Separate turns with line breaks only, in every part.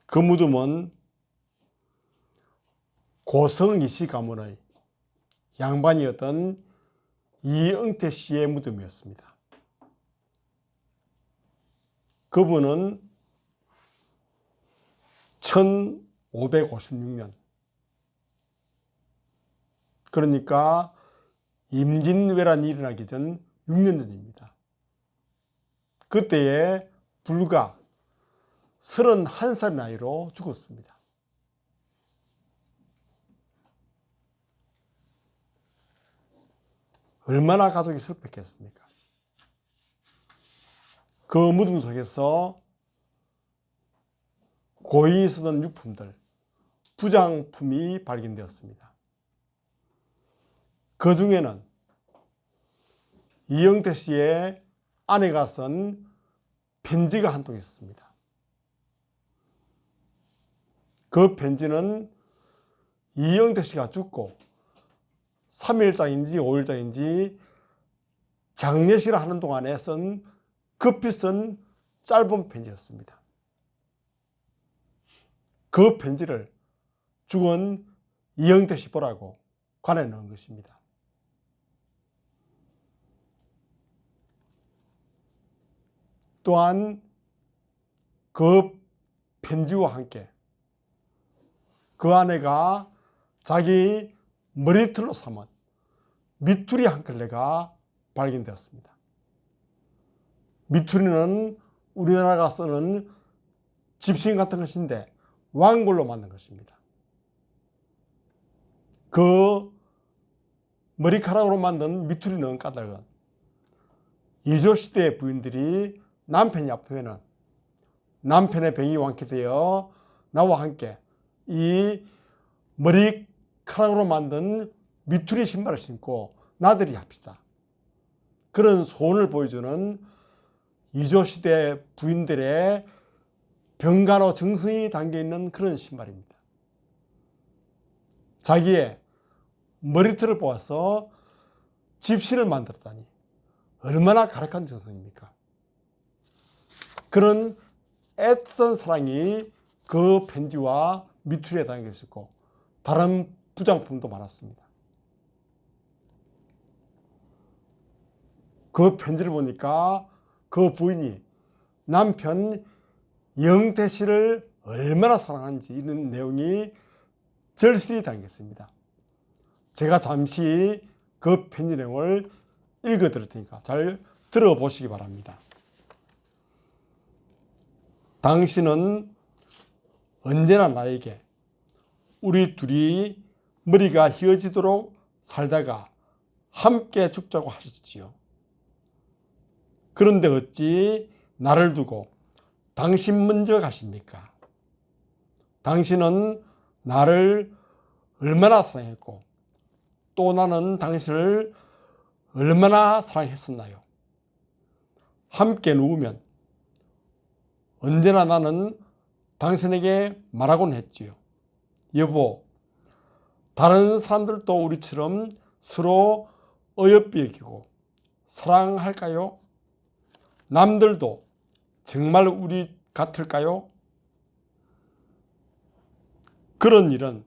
그 무덤은 고성이시 가문의 양반이었던 이응태 씨의 무덤이었습니다. 그분은 1556년, 그러니까 임진왜란이 일어나기 전 6년 전입니다. 그때에 불과 31살 나이로 죽었습니다. 얼마나 가족이 슬펐겠습니까? 그 무덤 속에서 고인이 쓰던 유품들, 부장품이 발견되었습니다. 그 중에는 이응태 씨의 아내가 쓴 편지가 한 통 있었습니다. 그 편지는 이응태 씨가 죽고 3일장인지 5일장인지 장례식을 하는 동안에 급히 쓴 짧은 편지였습니다. 그 편지를 죽은 이응태 씨 보라고 관에 넣은 것입니다. 또한 그 편지와 함께 그 아내가 자기 머리털로 삼은 미투리 한 켤레가 발견되었습니다. 미투리는 우리나라가 쓰는 집신 같은 것인데 왕골로 만든 것입니다. 그 머리카락으로 만든 미투리 넣은 까닭은 이조시대의 부인들이 남편이 아프면 남편의 병이 완쾌되어 나와 함께 이 머리카락으로 만든 미투리 신발을 신고 나들이 합시다. 그런 소원을 보여주는 이조시대 부인들의 병간호 정성이 담겨있는 그런 신발입니다. 자기의 머리털을 뽑아서 집신을 만들었다니 얼마나 가득한 정성입니까? 그런 애틋한 사랑이 그 편지와 미투리에 담겨 있었고 다른 부장품도 많았습니다. 그 편지를 보니까 그 부인이 남편 이응태 씨를 얼마나 사랑하는지 이런 내용이 절실히 담겨 있습니다. 제가 잠시 그 편지 내용을 읽어 드릴 테니까 잘 들어보시기 바랍니다. 당신은 언제나 나에게 우리 둘이 머리가 휘어지도록 살다가 함께 죽자고 하셨지요. 그런데 어찌 나를 두고 당신 먼저 가십니까? 당신은 나를 얼마나 사랑했고 또 나는 당신을 얼마나 사랑했었나요? 함께 누우면 언제나 나는 당신에게 말하곤 했지요. 여보, 다른 사람들도 우리처럼 서로 어여삐 여기고 사랑할까요? 남들도 정말 우리 같을까요? 그런 일은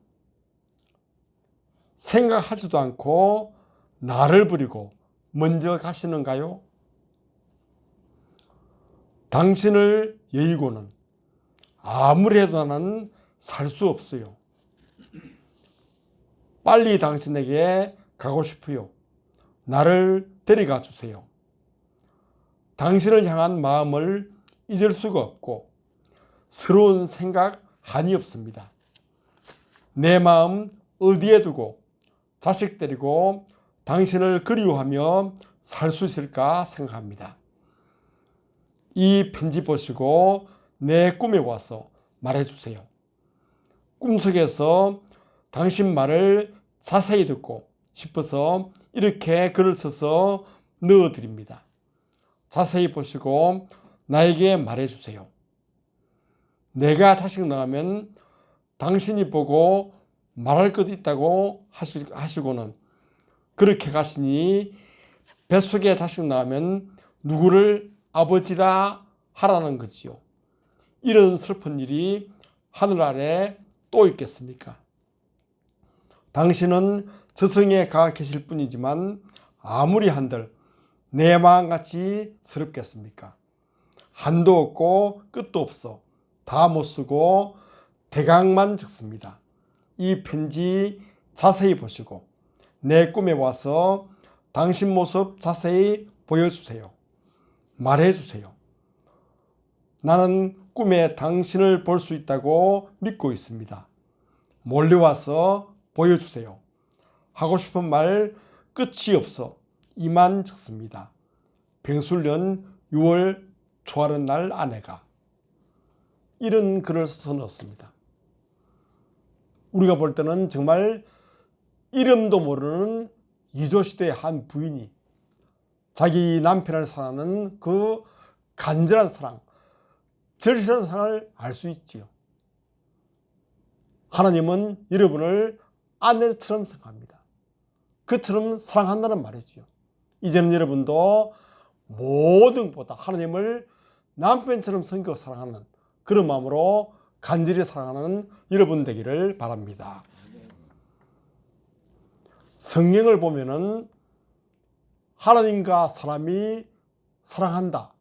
생각하지도 않고 나를 버리고 먼저 가시는가요? 당신을 여의고는 아무리 해도 나는 살 수 없어요. 빨리 당신에게 가고 싶어요. 나를 데려가 주세요. 당신을 향한 마음을 잊을 수가 없고 서러운 생각 한이 없습니다. 내 마음 어디에 두고 자식 데리고 당신을 그리워하며 살 수 있을까 생각합니다. 이 편지 보시고 내 꿈에 와서 말해주세요. 꿈속에서 당신 말을 자세히 듣고 싶어서 이렇게 글을 써서 넣어드립니다. 자세히 보시고 나에게 말해주세요. 내가 자식 낳으면 당신이 보고 말할 것 있다고 하시고는 그렇게 가시니 뱃속에 자식 낳으면 누구를 아버지라 하라는 거지요. 이런 슬픈 일이 하늘 아래 또 있겠습니까? 당신은 저승에 가 계실 뿐이지만 아무리 한들 내 마음같이 스럽겠습니까? 한도 없고 끝도 없어 다 못쓰고 대강만 적습니다. 이 편지 자세히 보시고 내 꿈에 와서 당신 모습 자세히 보여주세요. 말해주세요. 나는 꿈에 당신을 볼 수 있다고 믿고 있습니다. 몰래 와서 보여주세요. 하고 싶은 말 끝이 없어 이만 적습니다. 병술년 6월 초하는 날 아내가. 이런 글을 써서 넣었습니다. 우리가 볼 때는 정말 이름도 모르는 이조시대의 한 부인이 자기 남편을 사랑하는 그 간절한 사랑, 절실한 사랑을 알 수 있지요. 하나님은 여러분을 아내처럼 생각합니다. 그처럼 사랑한다는 말이지요. 이제는 여러분도 모든 것보다 하나님을 남편처럼 섬기고 사랑하는 그런 마음으로 간절히 사랑하는 여러분 되기를 바랍니다. 성경을 보면은 하나님과 사람이 사랑한다.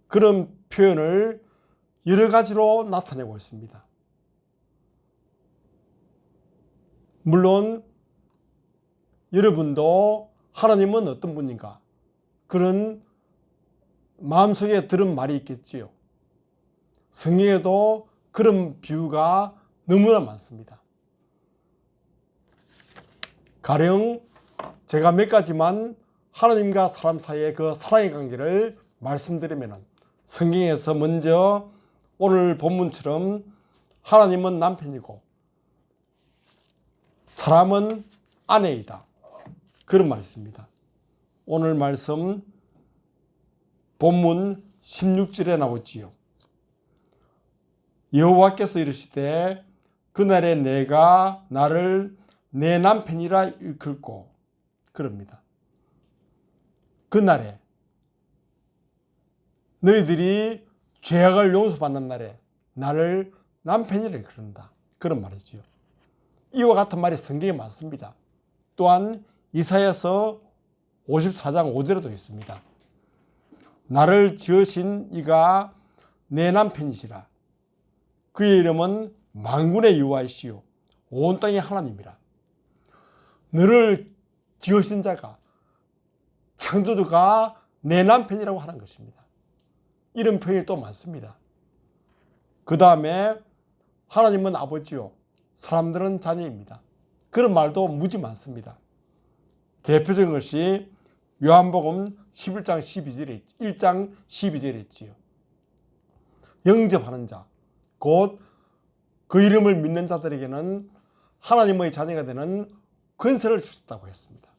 그런 표현을 여러 가지로 나타내고 있습니다. 물론 여러분도 하나님은 어떤 분인가 그런 마음속에 들은 말이 있겠지요. 성경에도 그런 비유가 너무나 많습니다. 가령 제가 몇 가지만 하나님과 사람 사이의 그 사랑의 관계를 말씀드리면 성경에서 먼저 오늘 본문처럼 하나님은 남편이고 사람은 아내이다. 그런 말이 있습니다. 오늘 말씀 본문 16절에 나오지요. 여호와께서 이르시되 그날에 내가 나를 내 남편이라 일컬고 그럽니다. 그날에 너희들이 죄악을 용서받는 날에 나를 남편이라 일컬는다. 그런 말이지요. 이와 같은 말이 성경에 많습니다. 또한 이사야서 54장 5절에도 있습니다. 나를 지으신 이가 내 남편이시라. 그의 이름은 만군의 여호와이시요 온 땅의 하나님이라. 너를 지으신 자가 창조주가 내 남편이라고 하는 것입니다. 이런 표현이 또 많습니다. 그 다음에 하나님은 아버지요 사람들은 자녀입니다. 그런 말도 무지 많습니다. 대표적인 것이 요한복음 11장 12절에 1장 12절에 있지요. 영접하는 자, 곧 그 이름을 믿는 자들에게는 하나님의 자녀가 되는 권세를 주셨다고 했습니다.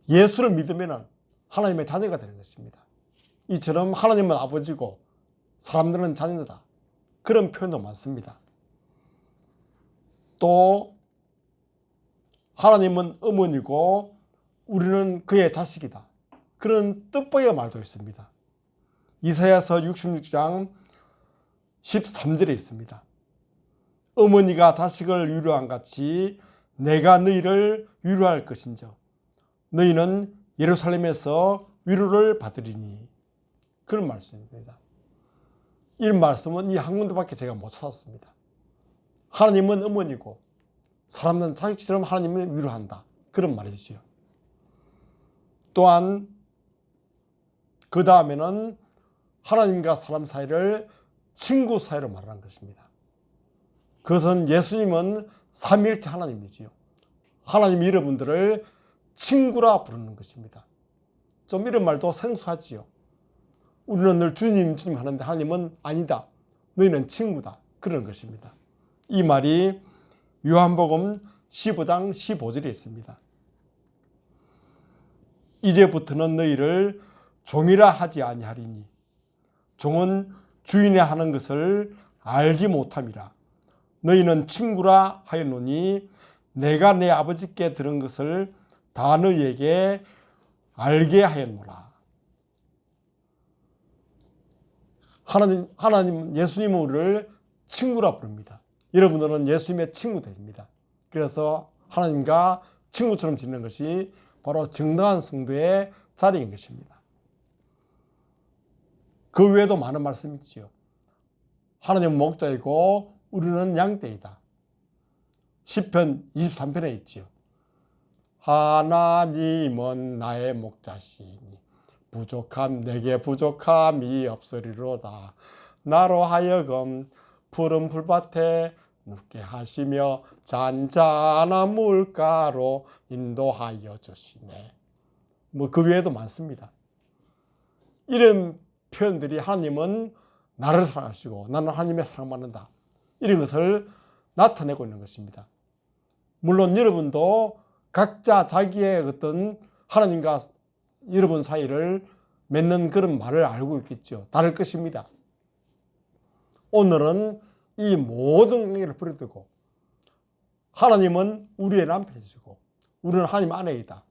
예수를 믿으면 하나님의 자녀가 되는 것입니다. 이처럼 하나님은 아버지고 사람들은 자녀다. 그런 표현도 많습니다. 또 하나님은 어머니고 우리는 그의 자식이다. 그런 뜻밖의 말도 있습니다. 이사야서 66장 13절에 있습니다. 어머니가 자식을 위로한 같이 내가 너희를 위로할 것인즉 너희는 예루살렘에서 위로를 받으리니. 그런 말씀입니다. 이 말씀은 이 한 군데밖에 제가 못 찾았습니다. 하나님은 어머니고 사람은 자식처럼 하나님을 위로한다. 그런 말이죠. 또한 그 다음에는 하나님과 사람 사이를 친구 사이로 말하는 것입니다. 그것은 예수님은 삼위일체 하나님이지요. 하나님이 여러분들을 친구라 부르는 것입니다. 좀 이런 말도 생소하지요. 우리는 늘 주님 하는데 하나님은 아니다. 너희는 친구다. 그런 것입니다. 이 말이 요한복음 15장 15절에 있습니다. 이제부터는 너희를 종이라 하지 아니하리니 종은 주인이 하는 것을 알지 못함이라. 너희는 친구라 하였노니 내가 내 아버지께 들은 것을 다 너희에게 알게 하였노라. 하나님 예수님은 우리를 친구라 부릅니다. 여러분들은 예수님의 친구 됩니다. 그래서 하나님과 친구처럼 지내는 것이 바로 정당한 성도의 자리인 것입니다. 그 외에도 많은 말씀이 있지요. 하나님은 목자이고 우리는 양떼이다. 시편 23편에 있지요. 하나님은 나의 목자시니 내게 부족함이 없으리로다. 나로 하여금 푸른 풀밭에 눕게 하시며 잔잔한 물가로 인도하여 주시네. 그 외에도 많습니다. 이런 표현들이 하나님은 나를 사랑하시고 나는 하나님의 사랑받는다, 이런 것을 나타내고 있는 것입니다. 물론 여러분도 각자 자기의 어떤 하나님과 여러분 사이를 맺는 그런 말을 알고 있겠죠. 다를 것입니다. 오늘은 이 모든 관계를 버려두고 하나님은 우리의 남편이시고 우리는 하나님 아내이다,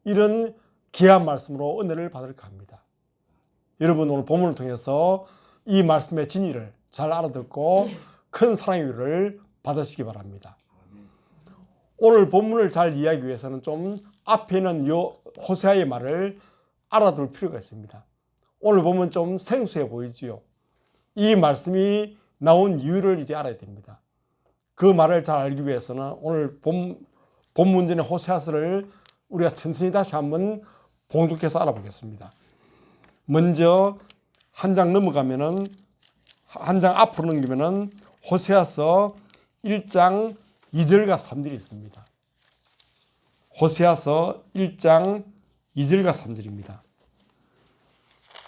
이런 귀한 말씀으로 은혜를 받을까 합니다. 여러분, 오늘 본문을 통해서 이 말씀의 진리를 잘 알아듣고 큰 사랑의 위로를 받으시기 바랍니다. 오늘 본문을 잘 이해하기 위해서는 좀 앞에 있는 호세아의 말을 알아둘 필요가 있습니다. 오늘 보면 좀 생소해 보이지요. 이 말씀이 나온 이유를 이제 알아야 됩니다. 그 말을 잘 알기 위해서는 오늘 본문전의 호세아서를 우리가 천천히 다시 한번 봉독해서 알아보겠습니다. 먼저 한 장 넘어가면은, 한 장 앞으로 넘기면은 호세아서 1장 2절과 3절이 있습니다. 호세아서 1장 2절과 3절입니다.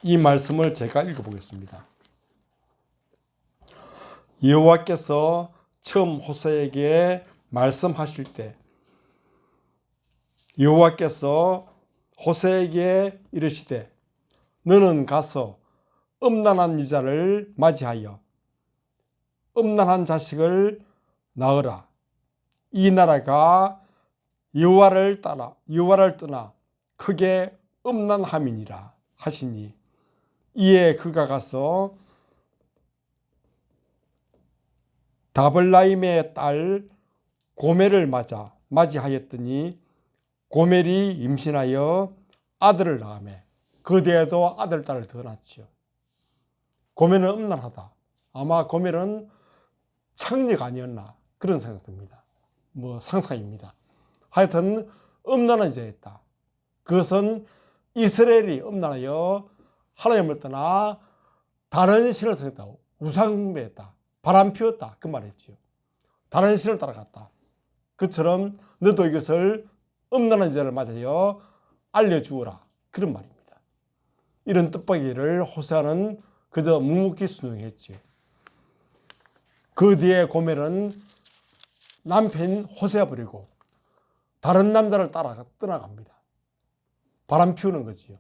이 말씀을 제가 읽어보겠습니다. 여호와께서 처음 호세에게 말씀하실 때 여호와께서 호세에게 이르시되 너는 가서 음란한 여자를 맞이하여 음란한 자식을 낳으라. 이 나라가 여호와를 떠나 크게 음란함이니라 하시니, 이에 그가 가서 다블라임의 딸 고멜을 맞이하였더니 고멜이 임신하여 아들을 낳으매 그 뒤에도 아들 딸을 더 낳지요. 고멜은 음란하다. 아마 고멜은 창녀가 아니었나 그런 생각 듭니다. 상상입니다. 하여튼 음란한 여자였다. 그것은 이스라엘이 음란하여 하나님을 떠나 다른 신을 섬겼다. 우상숭배했다. 바람 피웠다. 그 말이지요. 다른 신을 따라갔다. 그처럼 너도 이것을 음란한 여자를 맞아서 알려주어라. 그런 말입니다. 이런 뜻밖이를 호세아는 그저 묵묵히 순종했지요. 그 뒤에 고멜은 남편인 호세아 버리고 다른 남자를 떠나갑니다. 바람 피우는 거지요.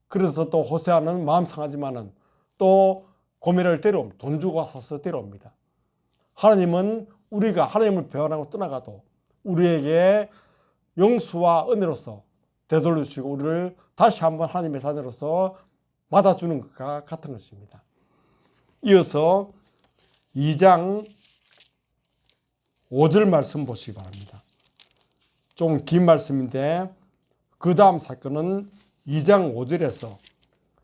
그래서 또 호세아는 마음 상하지만은 또 고멜을 돈 주고 사서 데려옵니다. 하나님은 우리가 하나님을 배반하고 떠나가도 우리에게 용서와 은혜로서 되돌려주시고 우리를 다시 한번 하나님의 자녀로서 맞아주는 것과 같은 것입니다. 이어서 2장 5절 말씀 보시기 바랍니다. 좀 긴 말씀인데 그 다음 사건은 2장 5절에서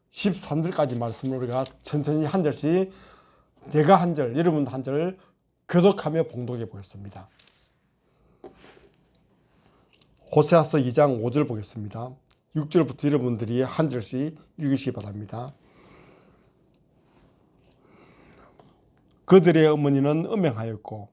13절까지 말씀을 우리가 천천히 한 절씩, 제가 한 절, 여러분도 한 절 교독하며 봉독해 보겠습니다. 호세아서 2장 5절 보겠습니다. 6절부터 여러분들이 한 절씩 읽으시기 바랍니다. 그들의 어머니는 음행하였고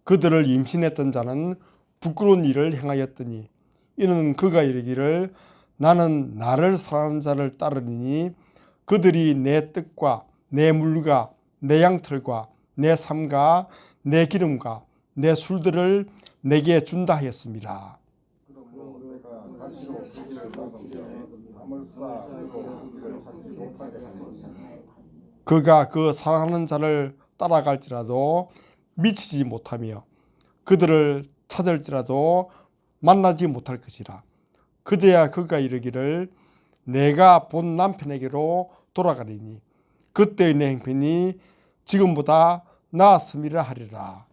그들을 임신했던 자는 부끄러운 일을 행하였더니 이는 그가 이르기를 나는 나를 사랑하는 자를 따르리니 그들이 내 뜻과 내 물과 내 양털과 내 삶과 내 기름과 내 술들을 내게 준다 하였습니다. 그가 그 사랑하는 자를 따라갈지라도 미치지 못하며 그들을 찾을지라도 만나지 못할 것이라. 그제야 그가 이르기를 내가 본 남편에게로 돌아가리니 그때의 내 행편이 지금보다 나았음이라 하리라.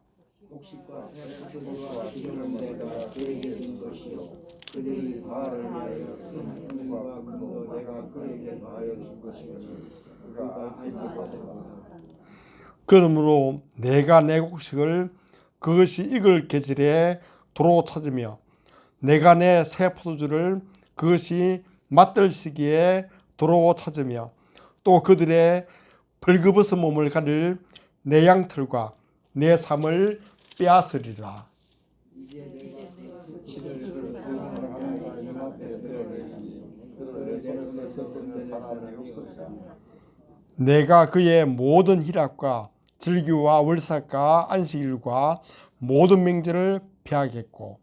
곡식과 새소리와 기름은 내가 그에게 준 것이요 그들이 바알을 위하여 쓴 금과 금도 내가 그에게 더하여 준 것이니 그가 알지 못하였다.
그러므로 내가 내 곡식을 그것이 익을 계절에 도로 찾으며 내가 내 새 포도주를 그것이 맛들 시기에 도로 찾으며 또 그들의 벌거벗은 몸을 가릴 내 양털과 내 삶을 빼앗으리라. 내가 그의 모든 희락과 즐기와 월삭과 안식일과 모든 명절을 폐하겠고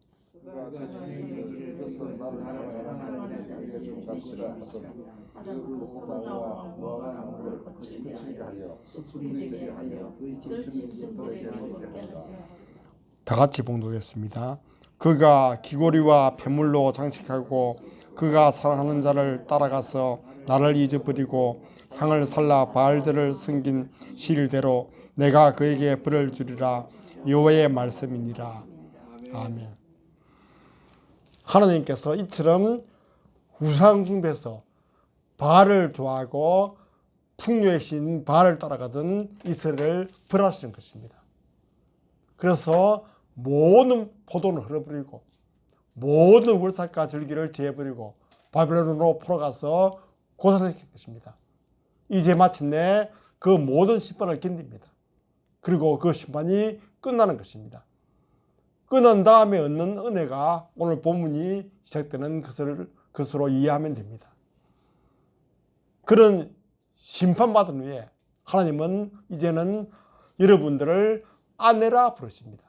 다 같이 봉독했습니다. 그가 귀고리와 배물로 장식하고 그가 사랑하는 자를 따라가서 나를 잊어버리고 향을 살라 바알들을 섬긴 시일대로 내가 그에게 벌을 주리라. 여호와의 말씀이니라. 아멘. 하나님께서 이처럼 우상 숭배에서 바알을 좋아하고 풍요의 신 바알을 따라가던 이스라엘을 벌하시는 것입니다. 그래서 모든 포도는 흘러버리고 모든 월삭과 절기를 제해버리고 바벨론으로 풀어가서 고사시킬 것입니다. 이제 마침내 그 모든 심판을 견딥니다. 그리고 그 심판이 끝나는 것입니다. 끝난 다음에 얻는 은혜가 오늘 본문이 시작되는 것으로 이해하면 됩니다. 그런 심판받은 후에 하나님은 이제는 여러분들을 아내라 부르십니다.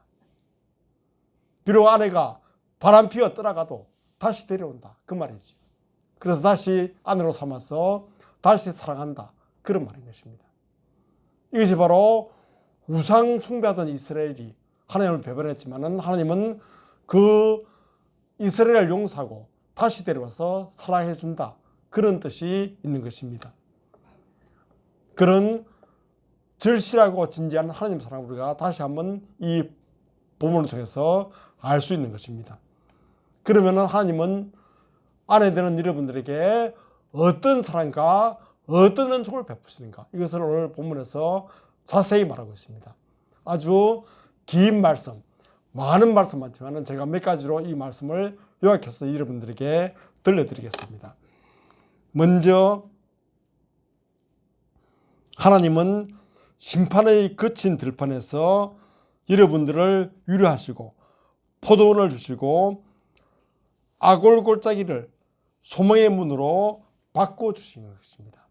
비록 아내가 바람피어 떠나가도 다시 데려온다 그 말이죠. 그래서 다시 아내로 삼아서 다시 사랑한다 그런 말인 것입니다. 이것이 바로 우상 숭배하던 이스라엘이 하나님을 배반했지만은 하나님은 그 이스라엘을 용서하고 다시 데려와서 사랑해 준다 그런 뜻이 있는 것입니다. 그런 절실하고 진지한 하나님 사랑을 우리가 다시 한번 이 본문을 통해서 알 수 있는 것입니다. 그러면은 하나님은 아내 되는 여러분들에게 어떤 사랑과 어떤 은총을 베푸시는가 이것을 오늘 본문에서 자세히 말하고 있습니다. 아주 긴 말씀, 많은 말씀 많지만 제가 몇 가지로 이 말씀을 요약해서 여러분들에게 들려드리겠습니다. 먼저 하나님은 심판의 거친 들판에서 여러분들을 위로하시고 포도원을 주시고 아골골짜기를 소망의 문으로 바꿔주시는 것입니다.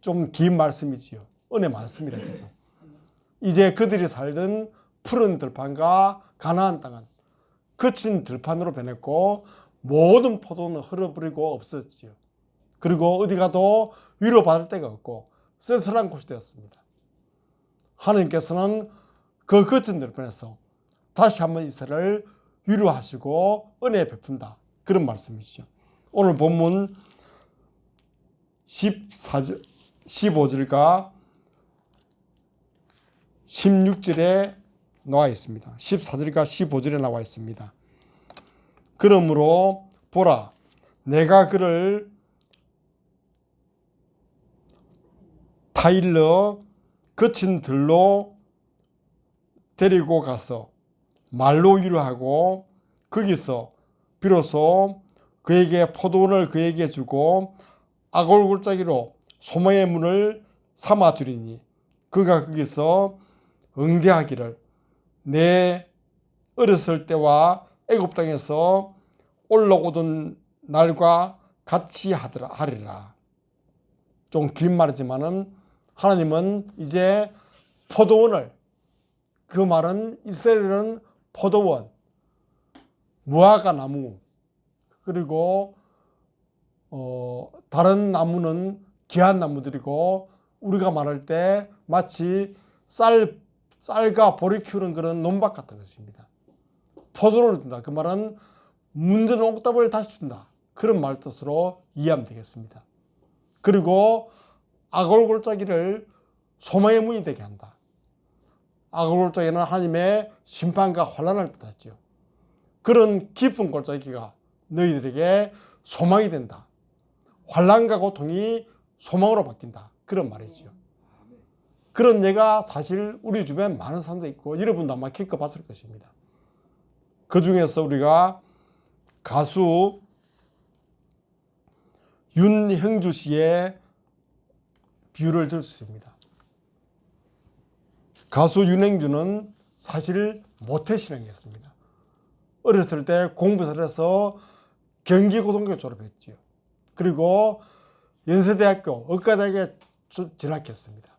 좀 긴 말씀이지요. 은혜 많습니다. 그래서 이제 그들이 살던 푸른 들판과 가나안 땅은 거친 들판으로 변했고 모든 포도는 흘러버리고 없었지요. 그리고 어디 가도 위로받을 데가 없고 쓸쓸한 곳이 되었습니다. 하나님께서는 그 거친 들판에서 다시 한번 이스라엘을 위로하시고 은혜 베푼다 그런 말씀이시죠. 오늘 본문 15절과 16절에 나와 있습니다. 14절과 15절에 나와 있습니다. 그러므로 보라 내가 그를 타일러 거친 들로 데리고 가서 말로 위로하고 거기서 비로소 그에게 포도원을 그에게 주고 아골골짜기로 소망의 문을 삼아 주리니 그가 거기서 응대하기를 내 어렸을 때와 애굽 땅에서 올라오던 날과 같이 하리라. 좀 긴 말이지만은 하나님은 이제 포도원을 그 말은 이스라엘은 포도원, 무화과 나무 그리고 다른 나무는 귀한 나무들이고 우리가 말할 때 마치 쌀과 보리 키우는 그런 논밭 같은 것입니다. 포도를 준다. 그 말은 문제는 옥답을 다시 준다. 그런 말 뜻으로 이해하면 되겠습니다. 그리고 아골골짜기를 소망의 문이 되게 한다. 악을 골짜기는 하나님의 심판과 환난을 뜻하죠. 그런 깊은 골짜기가 너희들에게 소망이 된다. 환난과 고통이 소망으로 바뀐다. 그런 말이죠. 그런 예가 사실 우리 주변에 많은 사람도 있고 여러분도 아마 겪어봤을 것입니다. 그 중에서 우리가 가수 윤형주 씨의 비유를 들 수 있습니다. 가수 윤형주는 사실 모태신앙이었습니다. 어렸을 때 공부를 해서 경기고등학교 졸업했지요. 그리고 연세대학교 의과대학에 진학했습니다.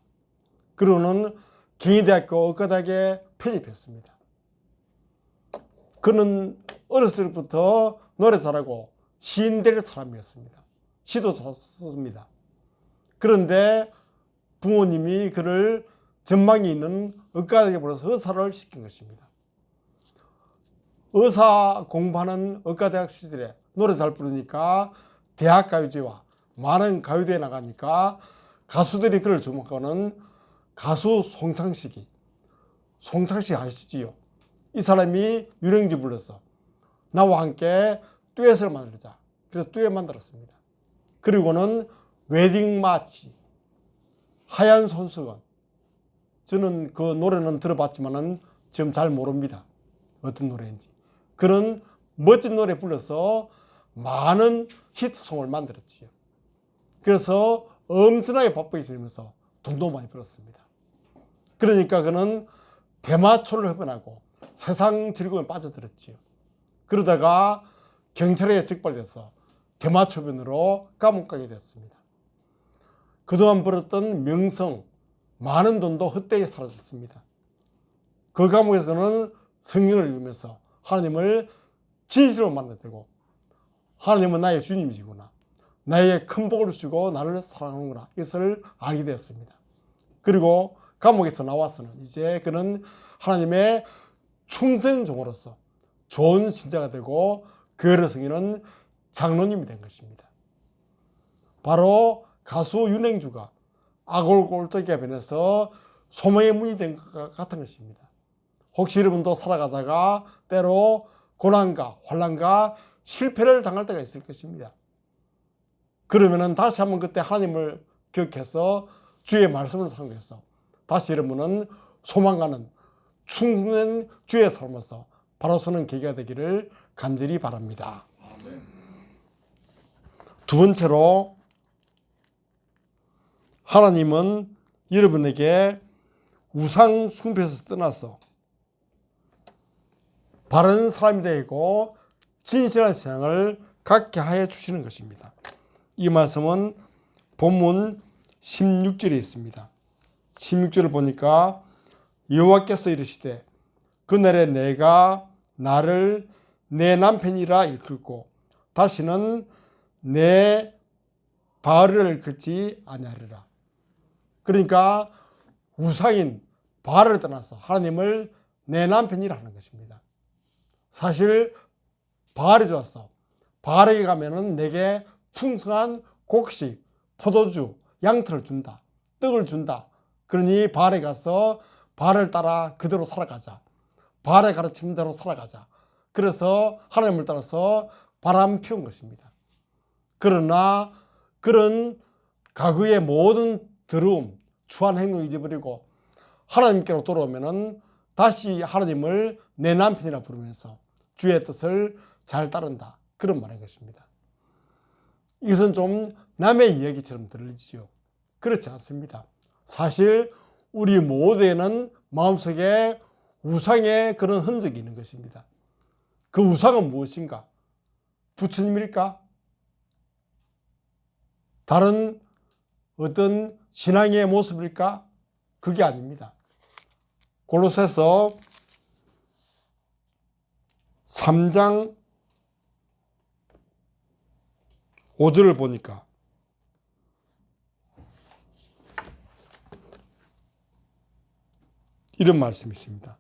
그리고는 경희대학교 의과대학에 편입했습니다. 그는 어렸을 때부터 노래 잘하고 시인 될 사람이었습니다. 시도 잘 썼습니다. 그런데 부모님이 그를 전망이 있는 의과대학에 보내서 의사를 시킨 것입니다. 의사 공부하는 의과대학 시절에 노래 잘 부르니까 대학 가요제와 많은 가요대에 나가니까 가수들이 그를 주목하는 가수 송창식이, 송창식 아시지요? 이 사람이 윤형주 불러서 나와 함께 듀엣을 만들자. 그래서 듀엣 만들었습니다. 그리고는 웨딩 마치, 하얀 손수건. 저는 그 노래는 들어봤지만은 지금 잘 모릅니다. 어떤 노래인지. 그런 멋진 노래 불러서 많은 히트송을 만들었지요. 그래서 엄청나게 바쁘게 지내면서 돈도 많이 벌었습니다. 그러니까 그는 대마초를 흡연하고 세상 즐거움에 빠져들었지요. 그러다가 경찰에 적발돼서 대마초 흡연으로 감옥 가게 됐습니다. 그동안 벌었던 명성, 많은 돈도 헛되게 사라졌습니다. 그 감옥에서는 성경을 읽으면서 하나님을 진실로 만나게 되고 하나님은 나의 주님이시구나. 나에게 큰 복을 주고 나를 사랑하는구나. 이것을 알게 되었습니다. 그리고 감옥에서 나와서는 이제 그는 하나님의 충성된 종으로서 좋은 신자가 되고 교회를 섬기는 장로님이 된 것입니다. 바로 가수 윤형주가 악을 골짜기에 변해서 소망의 문이 된 것 같은 것입니다. 혹시 여러분도 살아가다가 때로 고난과 환난과 실패를 당할 때가 있을 것입니다. 그러면은 다시 한번 그때 하나님을 기억해서 주의 말씀을 상고해서 다시 여러분은 소망가는 충성된 주의 삶에서 바로 서는 계기가 되기를 간절히 바랍니다. 두 번째로 하나님은 여러분에게 우상 숭배에서 떠나서 바른 사람이 되고 진실한 신앙을 갖게 하여 주시는 것입니다. 이 말씀은 본문 16절에 있습니다. 16절을 보니까 여호와께서 이르시되 그날에 내가 나를 내 남편이라 일컬고 다시는 내 바알을 일컬지 아니하리라. 그러니까 우상인 바알을 떠나서 하나님을 내 남편이라 하는 것입니다. 사실 바알이 좋았어. 바알에게 가면은 내게 풍성한 곡식, 포도주, 양털을 준다. 떡을 준다. 그러니 바알에 가서 바알을 따라 그대로 살아가자. 바알의 가르치는 대로 살아가자. 그래서 하나님을 따라서 바람 피운 것입니다. 그러나 그런 과거의 모든 더러움, 추한 행동을 잊어버리고 하나님께로 돌아오면은 다시 하나님을 내 남편이라 부르면서 주의 뜻을 잘 따른다. 그런 말인 것입니다. 이것은 좀 남의 이야기처럼 들리지요. 그렇지 않습니다. 사실 우리 모두에는 마음속에 우상의 그런 흔적이 있는 것입니다. 그 우상은 무엇인가? 부처님일까? 다른 어떤 신앙의 모습일까? 그게 아닙니다. 골로새서 3장 5절을 보니까 이런 말씀이 있습니다.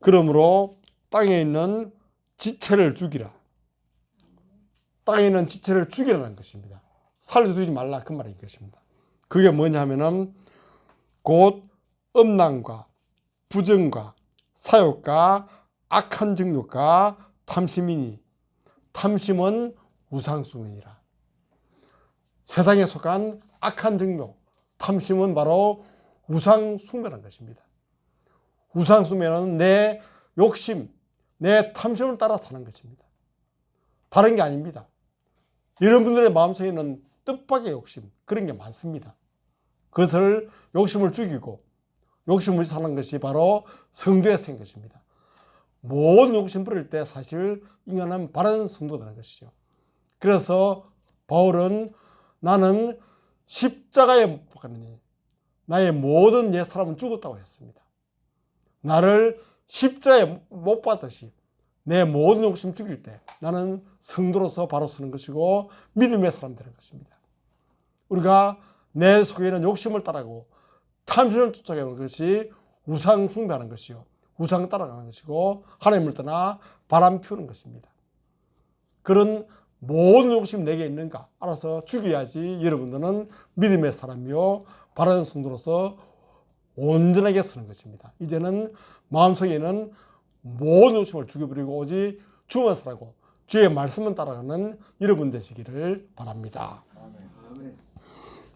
그러므로 땅에 있는 지체를 죽이라. 땅에 있는 지체를 죽이라는 것입니다. 살려두지 말라 그 말인 것입니다. 그게 뭐냐면은 곧 음란과 부정과 사욕과 악한 정욕과 탐심이니 탐심은 우상숭배니라. 세상에 속한 악한 정욕, 탐심은 바로 우상숭배라는 것입니다. 우상숭배는 내 욕심, 내 탐심을 따라 사는 것입니다. 다른 게 아닙니다. 여러분들의 마음속에는 뜻밖의 욕심, 그런 게 많습니다. 그것을 욕심을 죽이고 욕심을 사는 것이 바로 성도의 생 것입니다. 모든 욕심 버릴 때 사실 인간은 바른 성도라는 것이죠. 그래서 바울은 나는 십자가에 못 박았느니 나의 모든 옛 사람은 죽었다고 했습니다. 나를 십자가에 못 박듯이 내 모든 욕심 죽일 때 나는 성도로서 바로 서는 것이고 믿음의 사람 되는 것입니다. 우리가 내 속에 있는 욕심을 따라가고 탐심을 쫓아가는 것이 우상 숭배하는 것이요, 우상 따라가는 것이고 하나님을 떠나 바람 피우는 것입니다. 그런 모든 욕심이 내게 있는가 알아서 죽여야지 여러분들은 믿음의 사람이요 바른 성도로서 온전하게 서는 것입니다. 이제는 마음속에는 모든 욕심을 죽여버리고 오직 주만 살고 주의 말씀만 따라가는 여러분 되시기를 바랍니다.
아멘.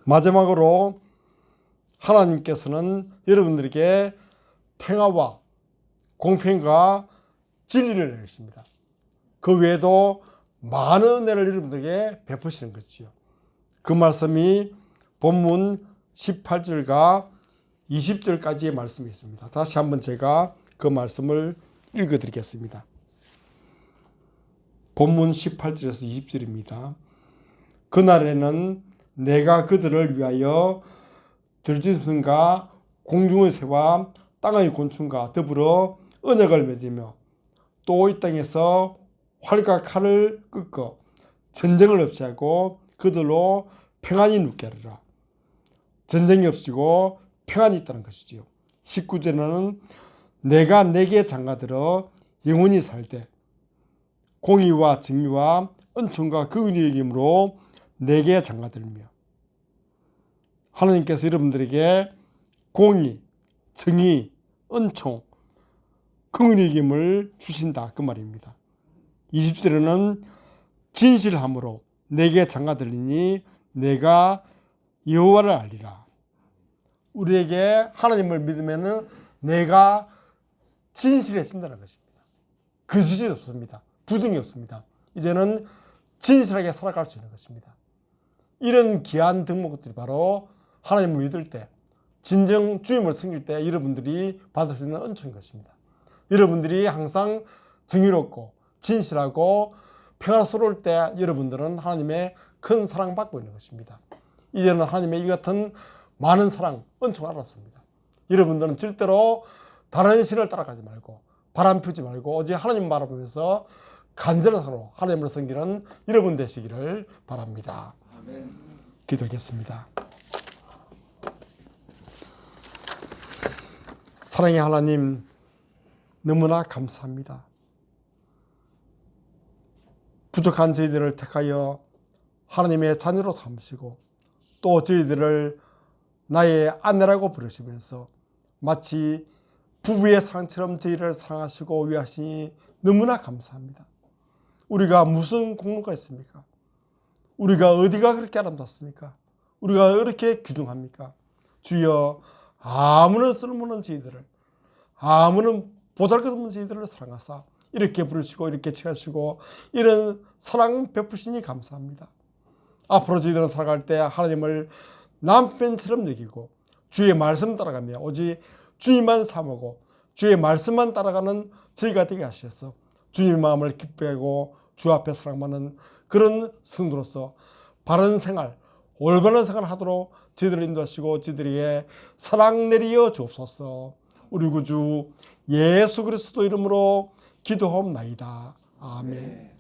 마지막으로 하나님께서는 여러분들에게 평화와 공평과 진리를 내리십니다. 그 외에도 많은 은혜를 여러분들에게 베푸시는 것이죠. 그 말씀이 본문 18절과 20절까지의 말씀이 있습니다. 다시 한번 제가 그 말씀을 읽어드리겠습니다. 본문 18절에서 20절입니다. 그날에는 내가 그들을 위하여 들짐승과 공중의 새와 땅의 곤충과 더불어 언약을 맺으며 또 이 땅에서 활과 칼을 꺾어 전쟁을 없이 하고 그들로 평안이 눕게 하리라. 전쟁이 없이고 평안이 있다는 것이지요. 19절에는 내가 내게 장가들어 영원히 살 때 공의와 정의와 은총과 그 은혜의 힘으로 내게 장가들며 하나님께서 여러분들에게 공의, 정의, 은총, 그 은혜의 힘을 주신다 그 말입니다. 20절에는 진실함으로 내게 장가들리니 내가 여호와를 알리라. 우리에게 하나님을 믿으면은 내가 진실해진다는 것입니다. 거짓이 없습니다. 부정이 없습니다. 이제는 진실하게 살아갈 수 있는 것입니다. 이런 귀한 덕목들이 바로 하나님을 믿을 때 진정 주님을 섬길 때 여러분들이 받을 수 있는 은총인 것입니다. 여러분들이 항상 정의롭고 진실하고 평화스러울 때 여러분들은 하나님의 큰 사랑받고 있는 것입니다. 이제는 하나님의 이 같은 많은 사랑, 은총을 알았습니다. 여러분들은 절대로 다른 신을 따라가지 말고 바람 피우지 말고 오직 하나님 바라보면서 간절한 사랑으로 하나님을 섬기는 여러분 되시기를 바랍니다.
아멘.
기도하겠습니다. 사랑의 하나님, 너무나 감사합니다. 부족한 저희들을 택하여 하나님의 자녀로 삼으시고 또 저희들을 나의 아내라고 부르시면서 마치 부부의 사랑처럼 저희를 사랑하시고 위하시니 너무나 감사합니다. 우리가 무슨 공로가 있습니까? 우리가 어디가 그렇게 아름답습니까? 우리가 그렇게 귀중합니까? 주여, 아무런 쓸모없는 저희들을, 아무런 보잘것없는 저희들을 사랑하사 이렇게 부르시고 이렇게 칭하시고 이런 사랑 베푸시니 감사합니다. 앞으로 저희들은 살아갈 때 하나님을 남편처럼 여기고 주의 말씀 따라가며 오직 주님만 사모고 주의 말씀만 따라가는 저희가 되게 하셔서 주님의 마음을 기뻐하고 주 앞에 사랑받는 그런 성도로서 바른 생활, 올바른 생활을 하도록 저희들을 인도하시고 저희들에게 사랑 내리어 주옵소서. 우리 구주 예수 그리스도 이름으로 기도하옵나이다. 아멘.